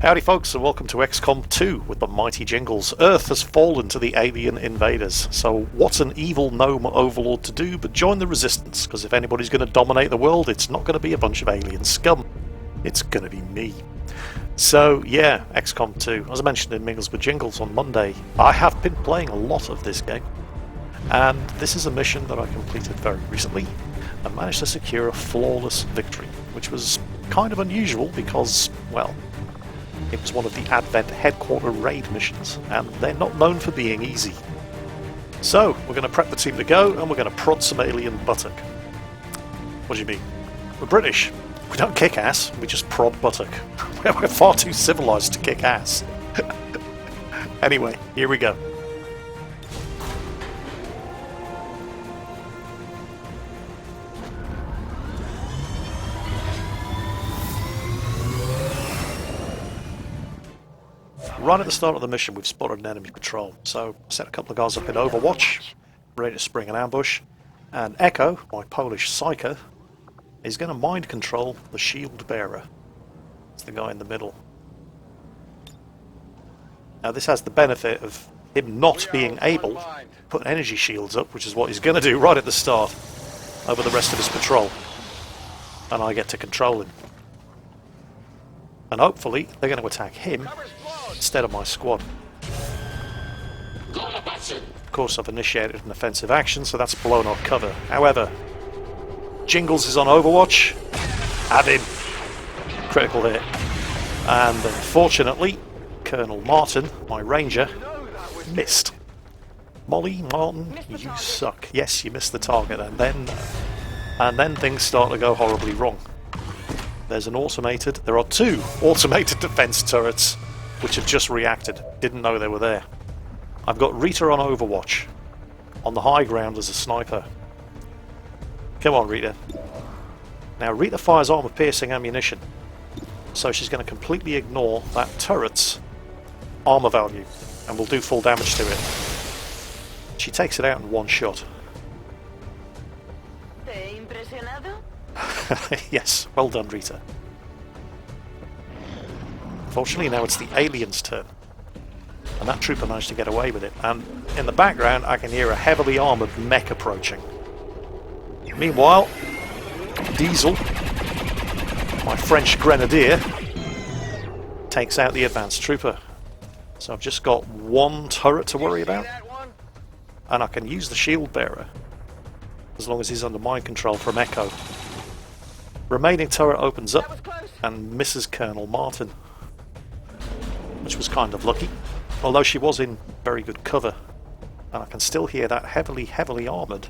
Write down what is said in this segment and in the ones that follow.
Howdy folks, and welcome to XCOM2 with the mighty Jingles. Earth has fallen to the alien invaders, so what's an evil gnome overlord to do but join the resistance? Because if anybody's going to dominate the world, it's not going to be a bunch of alien scum. It's going to be me. So yeah, XCOM2. As I mentioned in Mingles with Jingles on Monday, I have been playing a lot of this game. And this is a mission that I completed very recently and managed to secure a flawless victory, which was kind of unusual because, well, it was one of the Advent headquarter raid missions, and they're not known for being easy. So, we're going to prep the team to go, and we're going to prod some alien buttock. What do you mean? We're British. We don't kick ass, we just prod buttock. We're far too civilised to kick ass. Anyway, here we go. Right at the start of the mission, we've spotted an enemy patrol, so I set a couple of guys up in Overwatch, ready to spring an ambush, and Echo, my Polish psyker, is going to mind control the shield bearer. It's the guy in the middle. Now this has the benefit of him not being able to put energy shields up, which is what he's going to do right at the start, over the rest of his patrol, and I get to control him. And hopefully they're going to attack him instead of my squad. Of course, I've initiated an offensive action, so that's blown our cover. However, Jingles is on Overwatch. Have him. Critical hit. And unfortunately, Colonel Martin, my ranger, missed. Molly, Martin, you suck. Yes, you missed the target, and then things start to go horribly wrong. There are two automated defense turrets which have just reacted. Didn't know they were there. I've got Rita on Overwatch. On the high ground as a sniper. Come on, Rita. Now, Rita fires armor-piercing ammunition, so she's going to completely ignore that turret's armor value, and will do full damage to it. She takes it out in one shot. Yes, well done, Rita. Fortunately, now it's the aliens' turn, and that trooper managed to get away with it. And in the background, I can hear a heavily armoured mech approaching. Meanwhile, Diesel, my French grenadier, takes out the advanced trooper. So I've just got one turret to worry about, and I can use the shield bearer as long as he's under mind control from Echo. Remaining turret opens up and misses Colonel Martin, which was kind of lucky, although she was in very good cover, and I can still hear that heavily armoured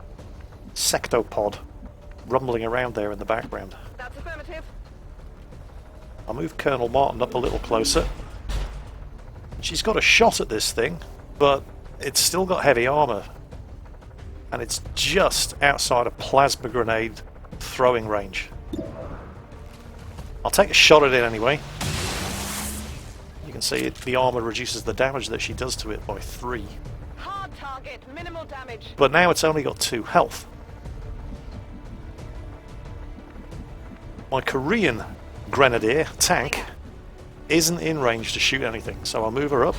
sectopod rumbling around there in the background. That's affirmative. I'll move Colonel Martin up a little closer. She's got a shot at this thing, but it's still got heavy armour, and it's just outside of plasma grenade throwing range. I'll take a shot at it anyway. You can see the armour reduces the damage that she does to it by 3. Hard target, minimal damage. But now it's only got 2 health. My Korean grenadier tank isn't in range to shoot anything, so I'll move her up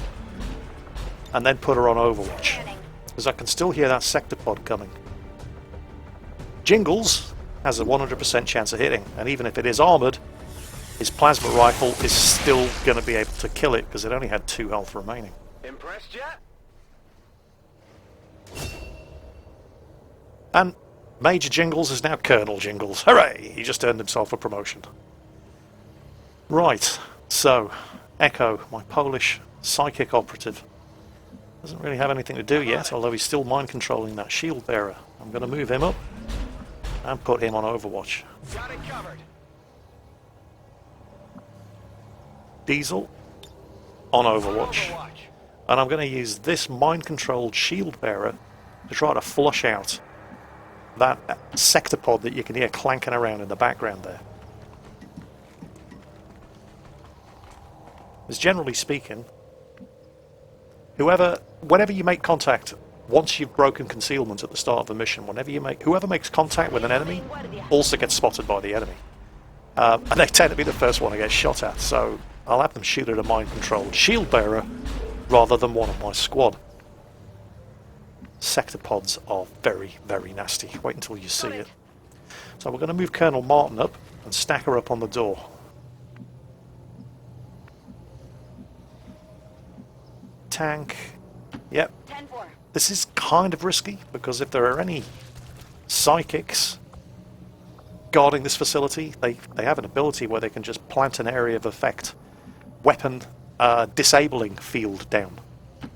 and then put her on Overwatch, because I can still hear that sectopod coming. Jingles has a 100% chance of hitting, and even if it is armoured, his plasma rifle is still going to be able to kill it because it only had 2 health remaining. Impressed yet? And Major Jingles is now Colonel Jingles. Hooray! He just earned himself a promotion. Right, so Echo, my Polish psychic operative, doesn't really have anything to do yet, although he's still mind controlling that shield bearer. I'm going to move him up and put him on Overwatch. Got it covered. Diesel on Overwatch, and I'm going to use this mind-controlled shield bearer to try to flush out that sectopod that you can hear clanking around in the background there. As generally speaking, whenever you make contact, once you've broken concealment at the start of a mission, whoever makes contact with an enemy also gets spotted by the enemy. And they tend to be the first one to get shot at, so I'll have them shoot at a mind-controlled shield bearer rather than one of my squad. Sectopods are very, very nasty. Wait until you see it. So we're going to move Colonel Martin up and stack her up on the door. Tank. Yep. 10-4. This is kind of risky, because if there are any psychics guarding this facility, they have an ability where they can just plant an area of effect weapon disabling field down.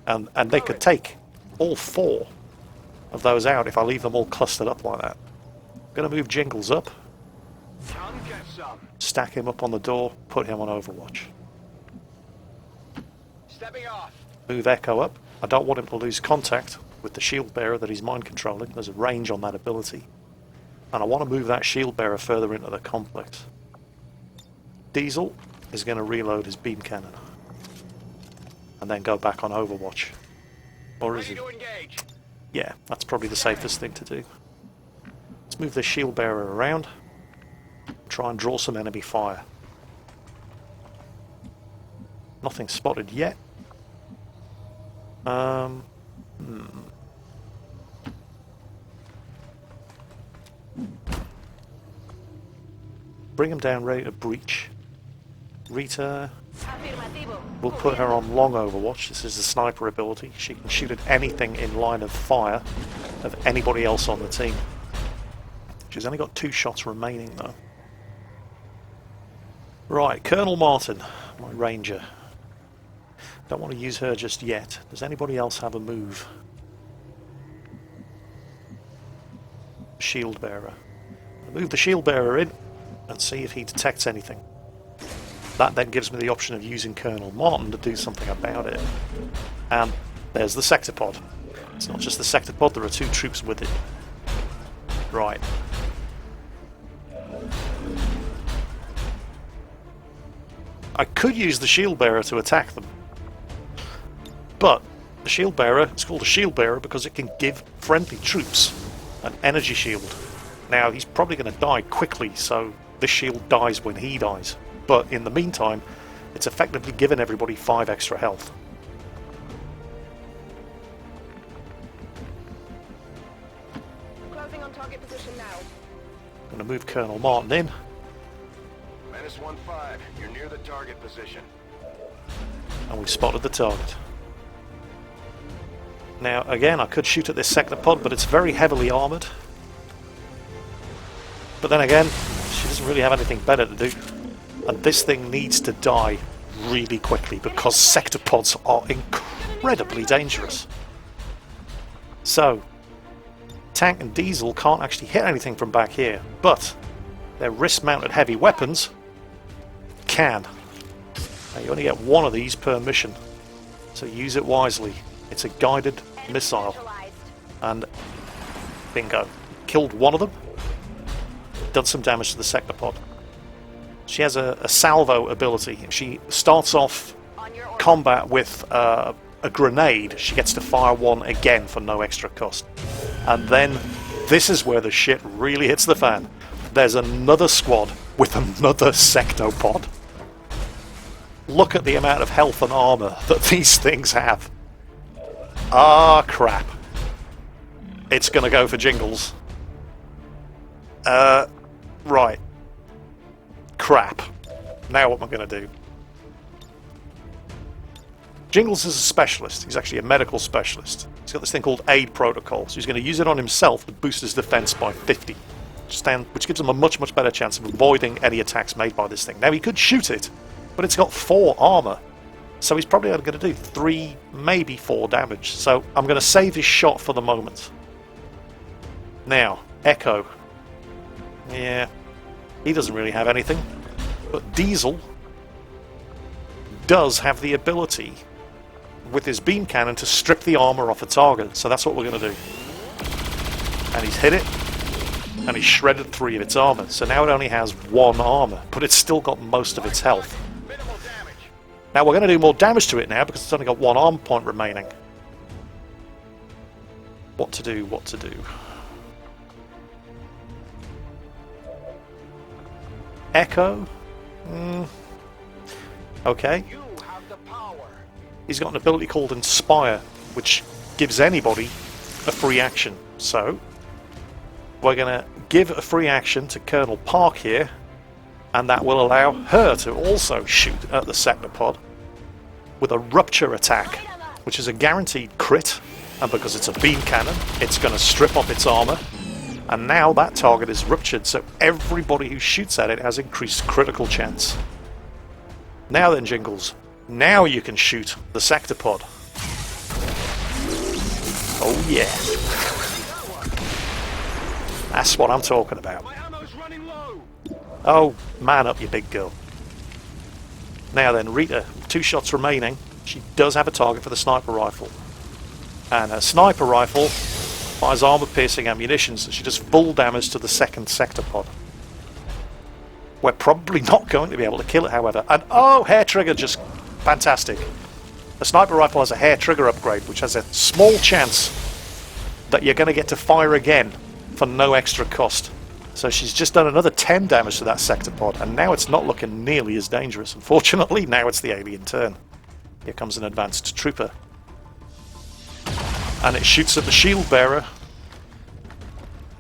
And they could take all 4 of those out if I leave them all clustered up like that. I'm going to move Jingles up, Come get some. stack him up on the door, put him on Overwatch. Stepping off. Move Echo up. I don't want him to lose contact with the shield bearer that he's mind controlling. There's a range on that ability. And I want to move that shield bearer further into the complex. Diesel is going to reload his beam cannon. And then go back on Overwatch. Or is he? Ready to engage. Yeah, that's probably the safest thing to do. Let's move the shield bearer around. Try and draw some enemy fire. Nothing spotted yet. Bring him down ready to breach. Rita, Afirmativo. we'll put her on long Overwatch. This is the sniper ability. She can shoot at anything in line of fire of anybody else on the team. She's only got 2 shots remaining though. Right, Colonel Martin, my ranger. Don't want to use her just yet. Does anybody else have a move? Shield bearer. I'll move the shield bearer in and see if he detects anything. That then gives me the option of using Colonel Martin to do something about it. And there's the sectopod. It's not just the sectopod, there are 2 troops with it. Right. I could use the shield bearer to attack them. But the shield bearer, it's called a shield bearer because it can give friendly troops an energy shield. Now he's probably going to die quickly, so this shield dies when he dies. But in the meantime, it's effectively given everybody 5 extra health. Closing on target position now. I'm going to move Colonel Martin in. Menace 1-5, you're near the target position. And we've spotted the target. Now, again, I could shoot at this sectopod, but it's very heavily armoured. But then again, she doesn't really have anything better to do. And this thing needs to die really quickly, because sectopods are incredibly dangerous. So, Tank and Diesel can't actually hit anything from back here, but their wrist-mounted heavy weapons can. Now, you only get 1 of these per mission, so use it wisely. It's a guided missile, and bingo. Killed 1 of them, done some damage to the sectopod. She has a salvo ability. She starts off combat with a grenade. She gets to fire 1 again for no extra cost. And then this is where the shit really hits the fan. There's another squad with another sectopod. Look at the amount of health and armor that these things have. Ah, crap. It's gonna go for Jingles. Right. Crap. Now what am I gonna do? Jingles is a specialist. He's actually a medical specialist. He's got this thing called aid protocol, so he's going to use it on himself to boost his defense by 50, which gives him a much, much better chance of avoiding any attacks made by this thing. Now, he could shoot it, but it's got 4 armor, so he's probably only going to do 3, maybe 4 damage. So I'm going to save his shot for the moment. Now, Echo. Yeah, he doesn't really have anything, but Diesel does have the ability with his beam cannon to strip the armor off a target, so that's what we're going to do. And he's hit it, and he's shredded 3 of its armor, so now it only has 1 armor, but it's still got most of its health. Now we're going to do more damage to it now because it's only got 1 armor point remaining. What to do, what to do. Okay. You have the power. He's got an ability called Inspire, which gives anybody a free action. So, we're going to give a free action to Colonel Park here, and that will allow her to also shoot at the sectopod with a rupture attack, which is a guaranteed crit, and because it's a beam cannon, it's going to strip off its armor, and now that target is ruptured, so everybody who shoots at it has increased critical chance. Now then, Jingles, now you can shoot the sectopod. Oh yeah. That's what I'm talking about. My ammo's running low. Oh, man up, you big girl. Now then, Rita, 2 shots remaining. She does have a target for the sniper rifle. And her sniper rifle fires armor-piercing ammunition, so she does full damage to the second sectopod. We're probably not going to be able to kill it, however. And oh, hair trigger, just fantastic. The sniper rifle has a hair trigger upgrade, which has a small chance that you're going to get to fire again for no extra cost. So she's just done another 10 damage to that sectopod, and now it's not looking nearly as dangerous. Unfortunately, now it's the alien turn. Here comes an advanced trooper. And it shoots at the shield bearer.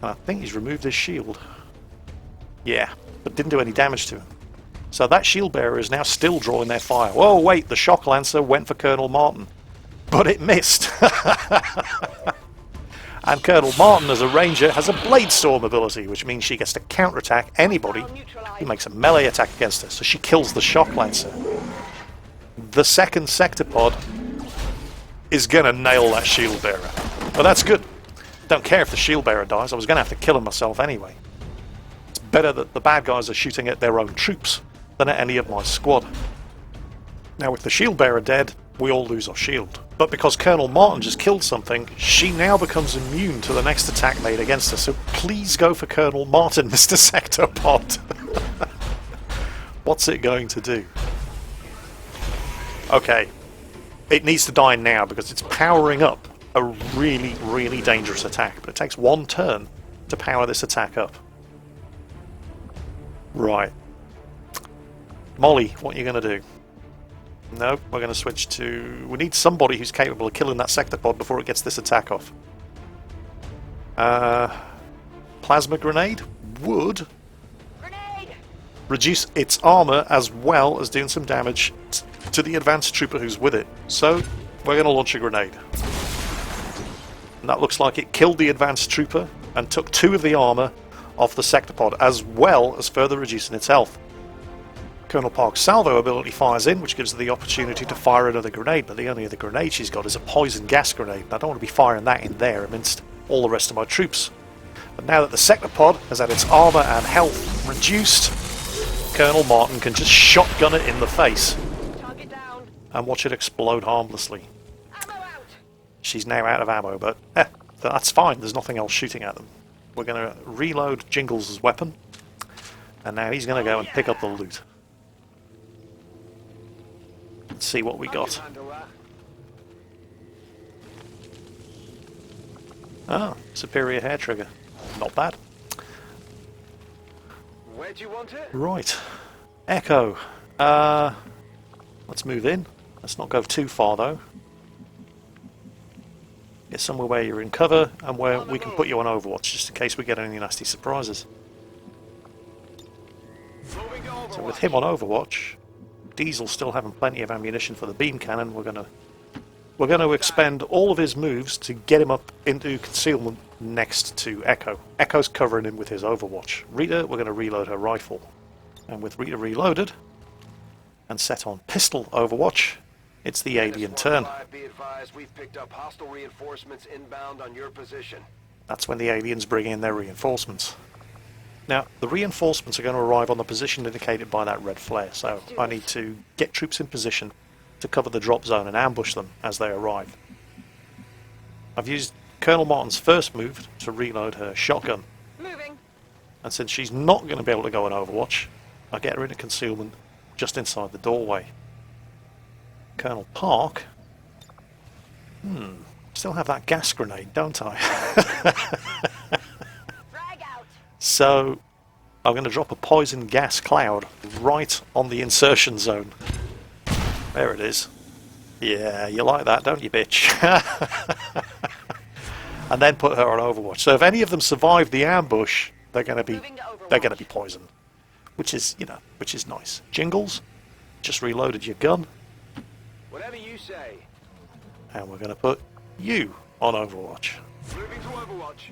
And I think he's removed his shield. Yeah, but didn't do any damage to him. So that shield bearer is now still drawing their fire. Whoa, wait, the shock lancer went for Colonel Martin. But it missed. And Colonel Martin, as a ranger, has a blade storm ability, which means she gets to counterattack anybody who makes a melee attack against her. So she kills the shock lancer. The second sectopod is going to nail that shield bearer. But that's good. Don't care if the shield bearer dies. I was going to have to kill him myself anyway. It's better that the bad guys are shooting at their own troops than at any of my squad. Now, with the shield bearer dead, we all lose our shield. But because Colonel Martin just killed something, she now becomes immune to the next attack made against her. So please go for Colonel Martin, Mr. Sectopod. What's it going to do? Okay. It needs to die now because it's powering up a really, really dangerous attack. But it takes 1 turn to power this attack up. Right. Molly, what are you going to do? No, we're going to switch to... We need somebody who's capable of killing that sectopod before it gets this attack off. Plasma grenade would reduce its armor as well as doing some damage to the advanced trooper who's with it. So, we're going to launch a grenade. And that looks like it killed the advanced trooper and took 2 of the armor off the sectopod, as well as further reducing its health. Colonel Park's salvo ability fires in, which gives her the opportunity to fire another grenade, but the only other grenade she's got is a poison gas grenade. I don't want to be firing that in there amidst all the rest of my troops. But now that the sectopod has had its armor and health reduced, Colonel Martin can just shotgun it in the face and watch it explode harmlessly. She's now out of ammo, but that's fine. There's nothing else shooting at them. We're going to reload Jingles' weapon, and now he's going to go and pick up the loot. Let's see what we got. Ah, superior hair trigger. Not bad. Where'd you want it? Right. Echo. Let's move in. Let's not go too far though. Get somewhere where you're in cover and where we can put you on Overwatch just in case we get any nasty surprises. So with him on Overwatch, Diesel's still having plenty of ammunition for the beam cannon. We're going to expend all of his moves to get him up into concealment next to Echo. Echo's covering him with his Overwatch. Rita, we're going to reload her rifle. And with Rita reloaded and set on pistol Overwatch, it's the alien turn. Be advised, we've picked up hostile reinforcements inbound on your position. That's when the aliens bring in their reinforcements. Now, the reinforcements are going to arrive on the position indicated by that red flare, so I need to get troops in position to cover the drop zone and ambush them as they arrive. I've used Colonel Martin's first move to reload her shotgun. Moving. And since she's not going to be able to go on Overwatch, I get her into concealment just inside the doorway. Colonel Park... still have that gas grenade, don't I? So, I'm going to drop a poison gas cloud right on the insertion zone. There it is. Yeah, you like that, don't you, bitch? And then put her on Overwatch. So if any of them survive the ambush, they're going to be poisoned, which is nice. Jingles, just reloaded your gun, Whatever you say. and we're going to put you on Overwatch. Moving to Overwatch.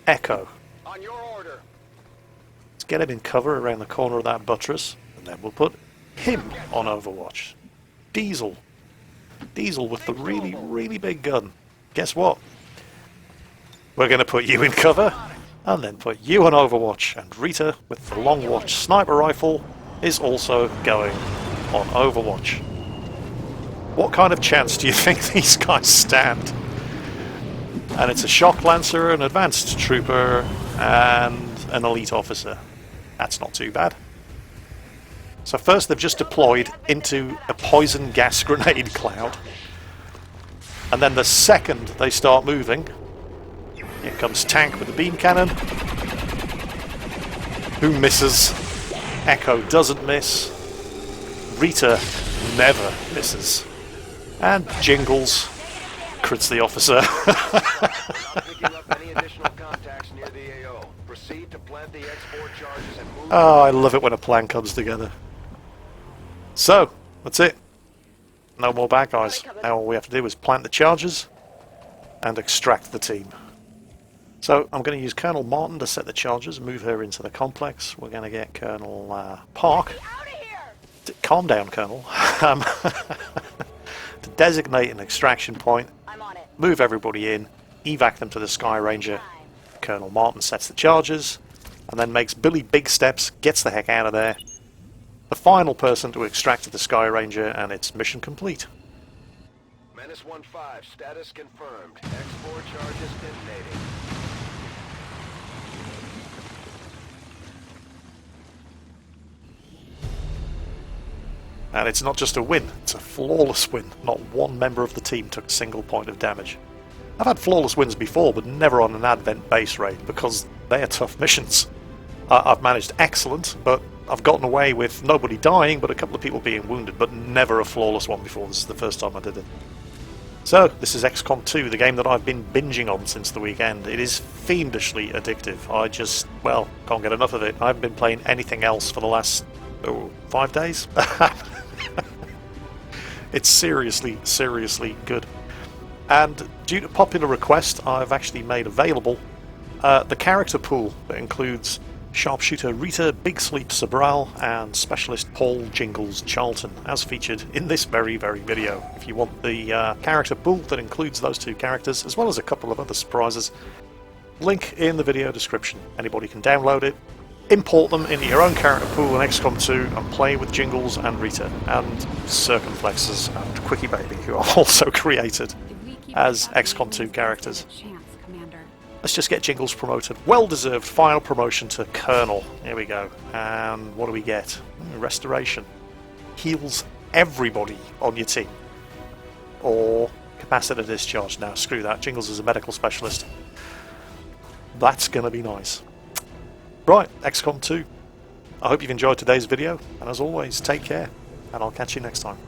Echo, On your order. let's get him in cover around the corner of that buttress, and then we'll put him on Overwatch. Diesel with the really, really big gun. Guess what? We're going to put you in cover, and then put you on Overwatch, and Rita with the long watch sniper rifle is also going on Overwatch. What kind of chance do you think these guys stand? And it's a shock lancer, an advanced trooper, and an elite officer. That's not too bad. So first they've just deployed into a poison gas grenade cloud. And then the second they start moving, here comes Tank with the beam cannon. Who misses? Echo doesn't miss. Rita never misses. And Jingles crits the officer. Not picking up any additional contacts near the AO. Proceed to plant the export charges and move. Oh, I love it when a plan comes together. So, that's it. No more bad guys. Now all we have to do is plant the charges and extract the team. So I'm going to use Colonel Martin to set the charges, move her into the complex. We're going to get Colonel Park. Calm down, Colonel. To designate an extraction point, move everybody in, evac them to the Sky Ranger. Colonel Martin sets the charges, and then makes Billy big steps, gets the heck out of there. The final person to extract the Sky Ranger, and it's mission complete. Menace 1-5, status confirmed. Export charges detonating. And it's not just a win, it's a flawless win. Not one member of the team took a single point of damage. I've had flawless wins before, but never on an Advent base raid, because they are tough missions. I've managed excellent, but I've gotten away with nobody dying, but a couple of people being wounded, but never a flawless one before. This is the first time I did it. So, this is XCOM2, the game that I've been binging on since the weekend. It is fiendishly addictive. I just, well, can't get enough of it. I haven't been playing anything else for the last, 5 days? It's seriously, seriously good. And due to popular request, I've actually made available the character pool that includes Sharpshooter Rita, Big Sleep Sobral, and Specialist Paul Jingles Charlton, as featured in this very, very video. If you want the character pool that includes those two characters, as well as a couple of other surprises, link in the video description. Anybody can download it, import them into your own character pool in XCOM2, and play with Jingles and Rita, and Circumflexes and Quickie Baby, who are also created as XCOM2 characters. Let's just get Jingles promoted. Well-deserved final promotion to Colonel. Here we go. And what do we get? Restoration. Heals everybody on your team. Or capacitor discharge. Now, screw that. Jingles is a medical specialist. That's going to be nice. Right, XCOM 2. I hope you've enjoyed today's video. And as always, take care. And I'll catch you next time.